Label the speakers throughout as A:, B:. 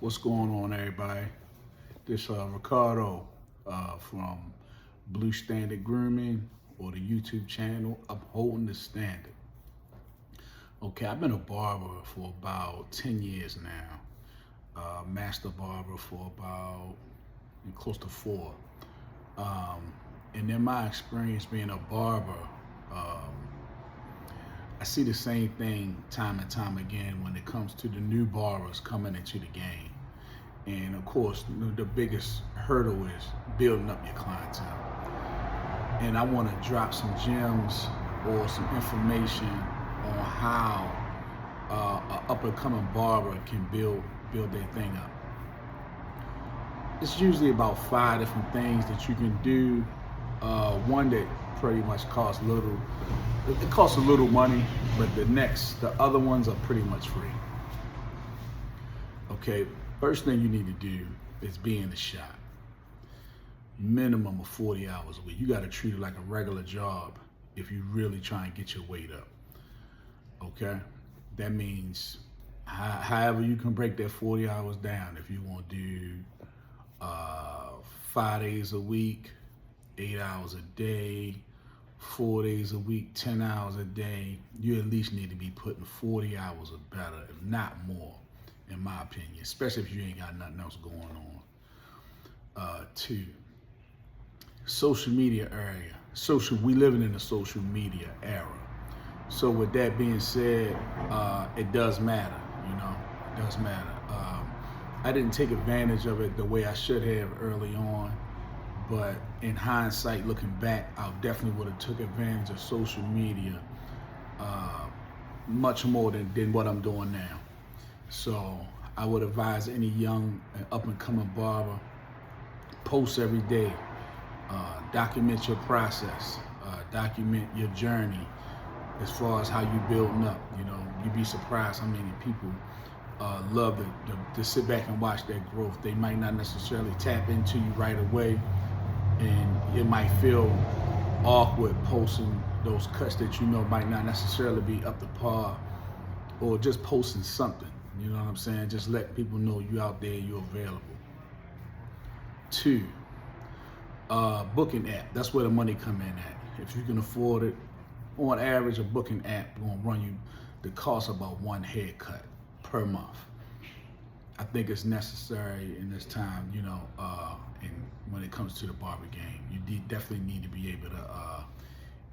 A: What's going on, everybody? This Ricardo from Blue Standard Grooming, or the YouTube channel Upholding the Standard. Okay, I've been a barber for about 10 years now. Master barber for about close to 4. And in my experience being a barber, I see the same thing time and time again when it comes to the new barbers coming into the game. And of course, the biggest hurdle is building up your clientele. And I want to drop some gems or some information on how an up-and-coming barber can build their thing up. It's usually about 5 different things that you can do. One that pretty much costs little. It costs a little money, but the other ones are pretty much free. Okay, first thing you need to do is be in the shop. Minimum of 40 hours a week. You got to treat it like a regular job if you really try and get your weight up. Okay, that means however you can break that 40 hours down. If you want to do 5 days a week, 8 hours a day, 4 days a week, 10 hours a day, you at least need to be putting 40 hours or better, if not more, in my opinion, especially if you ain't got nothing else going on. 2, social media area. We living in a social media era. So with that being said, it does matter, it does matter. I didn't take advantage of it the way I should have early on, but in hindsight, looking back, I definitely would have took advantage of social media much more than what I'm doing now. So I would advise any young and up-and-coming barber, post every day, document your process, document your journey as far as how you building up. You'd be surprised how many people love to sit back and watch that growth. They might not necessarily tap into you right away, and it might feel awkward posting those cuts that might not necessarily be up to par, or just posting something. You know what I'm saying? Just let people know you out there, you're available. 2, booking app. That's where the money come in at. If you can afford it, on average, a booking app gonna run you the cost of about 1 haircut per month. I think it's necessary in this time, and when it comes to the barber game, you definitely need to be able to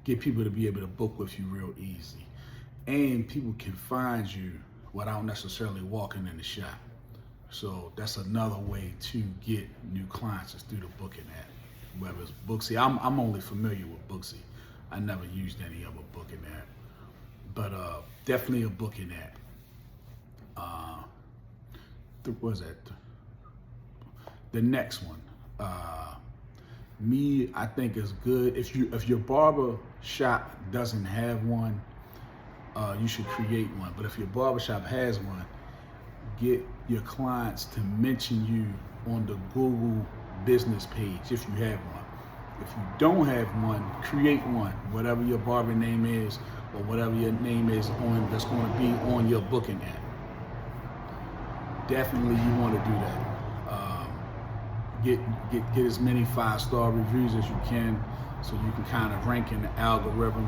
A: get people to be able to book with you real easy. And people can find you without necessarily walking in the shop. So that's another way to get new clients is through the booking app, whether it's Booksy. I'm only familiar with Booksy. I never used any other booking app, but definitely a booking app. What was that? The next one, I think is good. If your barber shop doesn't have one, you should create one. But if your barber shop has one, get your clients to mention you on the Google business page if you have one. If you don't have one, create one. Whatever your barber name is, or whatever your name is that's going to be on your booking app. Definitely, you want to do that. Get as many 5-star reviews as you can, so you can kind of rank in the algorithm.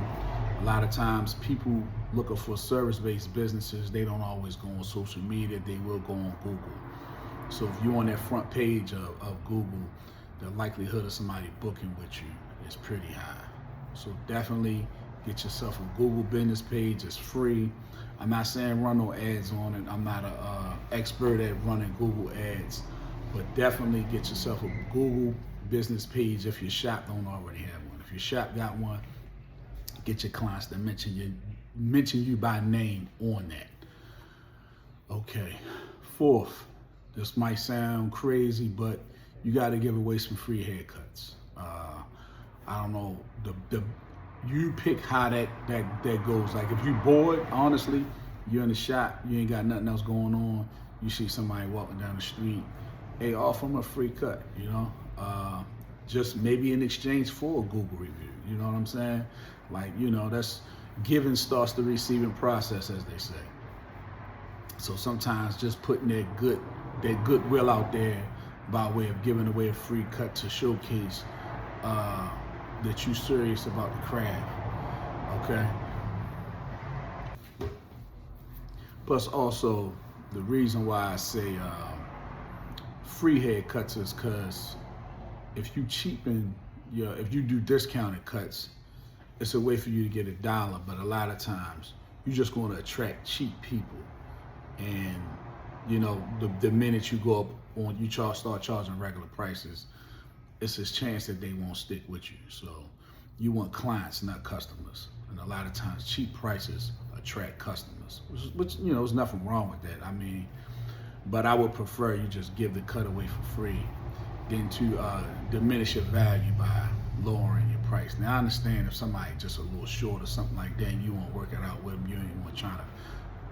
A: A lot of times, people looking for service-based businesses, they don't always go on social media. They will go on Google. So if you're on that front page of Google, the likelihood of somebody booking with you is pretty high. So definitely get yourself a Google business page. It's free. I'm not saying run no ads on it. I'm not an expert at running Google ads, but definitely get yourself a Google business page if your shop don't already have one. If your shop got one, get your clients to mention you by name on that. Okay, 4th, this might sound crazy, but you got to give away some free haircuts. I don't know, you pick how that goes. Like if you bored, honestly, you're in the shop, you ain't got nothing else going on, you see somebody walking down the street, hey, offer them a free cut, just maybe in exchange for a Google review. You know what I'm saying? Like, that's giving starts the receiving process, as they say. So sometimes just putting that good that goodwill out there by way of giving away a free cut to showcase that you're serious about the craft. Okay. Plus, also the reason why I say free haircuts is because if you cheapen if you do discounted cuts, it's a way for you to get $1. But a lot of times, you're just going to attract cheap people, and the minute you go up on start charging regular prices, it's a chance that they won't stick with you. So you want clients, not customers. And a lot of times, cheap prices attract customers, which there's nothing wrong with that. I mean, but I would prefer you just give the cut away for free than to diminish your value by lowering your price. Now, I understand if somebody just a little short or something like that, and you want to work it out with them, you ain't want to try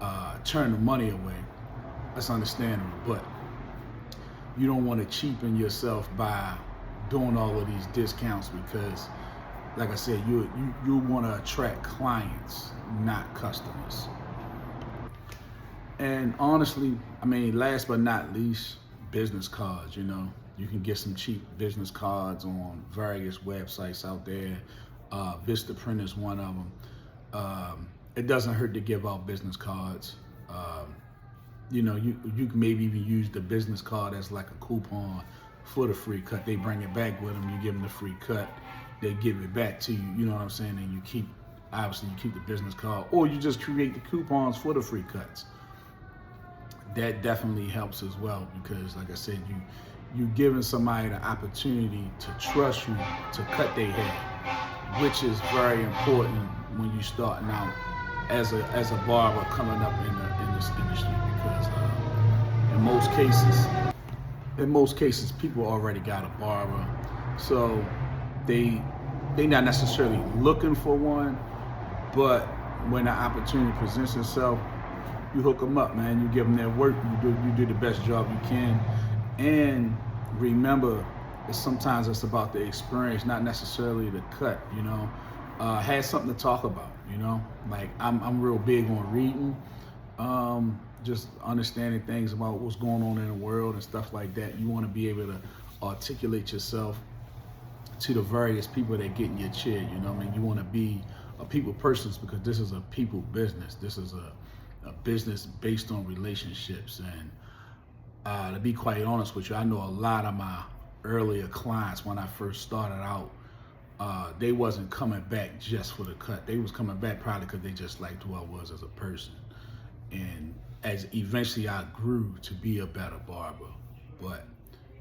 A: to turn the money away. That's understandable, but you don't want to cheapen yourself by doing all of these discounts, because, like I said, you want to attract clients, not customers. And honestly, I mean, last but not least, business cards. You can get some cheap business cards on various websites out there. Vistaprint is one of them. It doesn't hurt to give out business cards. You can maybe even use the business card as like a coupon for the free cut. They bring it back with them. You give them the free cut. They give it back to you. You know what I'm saying? And you keep the business card, or you just create the coupons for the free cuts. That definitely helps as well, because, like I said, you giving somebody the opportunity to trust you to cut their hair, which is very important when you're starting out as a barber coming up in this industry, because in most cases people already got a barber, so they not necessarily looking for one, but when the opportunity presents itself, you hook them up, man. You give them their work. You do the best job you can. And remember, sometimes it's about the experience, not necessarily the cut. Have something to talk about. Like I'm real big on reading, just understanding things about what's going on in the world and stuff like that. You want to be able to articulate yourself to the various people that get in your chair. You want to be a people person, because this is a people business. This is a business based on relationships. And to be quite honest with you, I know a lot of my earlier clients, when I first started out, they wasn't coming back just for the cut. They was coming back probably because they just liked who I was as a person. And as eventually I grew to be a better barber. But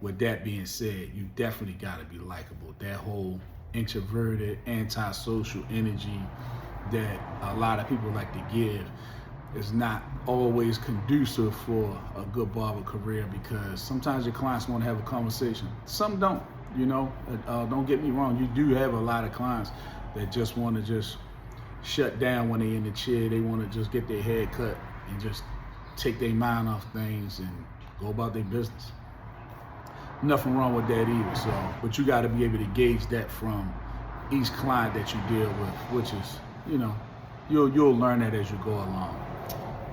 A: with that being said, you definitely got to be likable. That whole introverted, antisocial energy that a lot of people like to give is not always conducive for a good barber career, because sometimes your clients want to have a conversation. Some don't, don't get me wrong. You do have a lot of clients that just want to just shut down when they're in the chair. They want to just get their hair cut and just take their mind off things and go about their business. Nothing wrong with that either. So, but you got to be able to gauge that from each client that you deal with, which is, you'll learn that as you go along.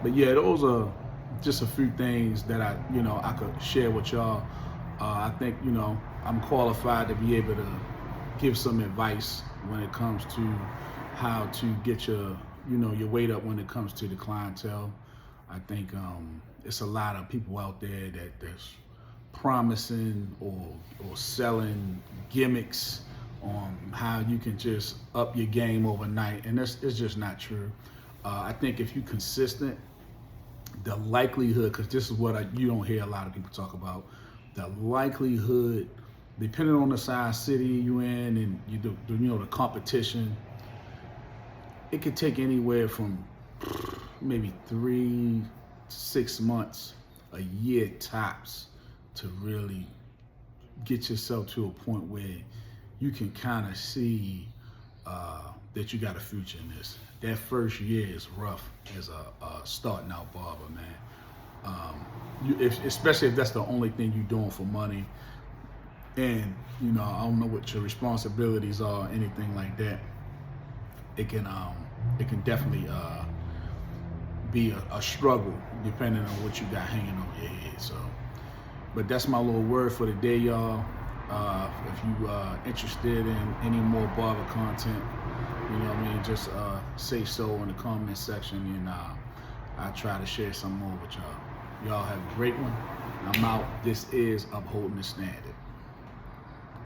A: But yeah, those are just a few things that I could share with y'all. I think, I'm qualified to be able to give some advice when it comes to how to get your weight up when it comes to the clientele. I think it's a lot of people out there that's promising or selling gimmicks on how you can just up your game overnight, and it's just not true. I think if you're consistent, the likelihood, because this is what you don't hear a lot of people talk about, the likelihood, depending on the size city you in and the competition, it could take anywhere from maybe 3 to 6 months, a year tops, to really get yourself to a point where you can kind of see that you got a future in this. That first year is rough as a starting out barber, man. Especially if that's the only thing you're doing for money, and I don't know what your responsibilities are, anything like that. It can definitely be a struggle depending on what you got hanging over your head. So But that's my little word for the day, y'all. If you interested in any more barber content, you know what I mean, just say so in the comment section, and I'll try to share some more with y'all. Y'all have a great one. I'm out. This is Upholding the Standard.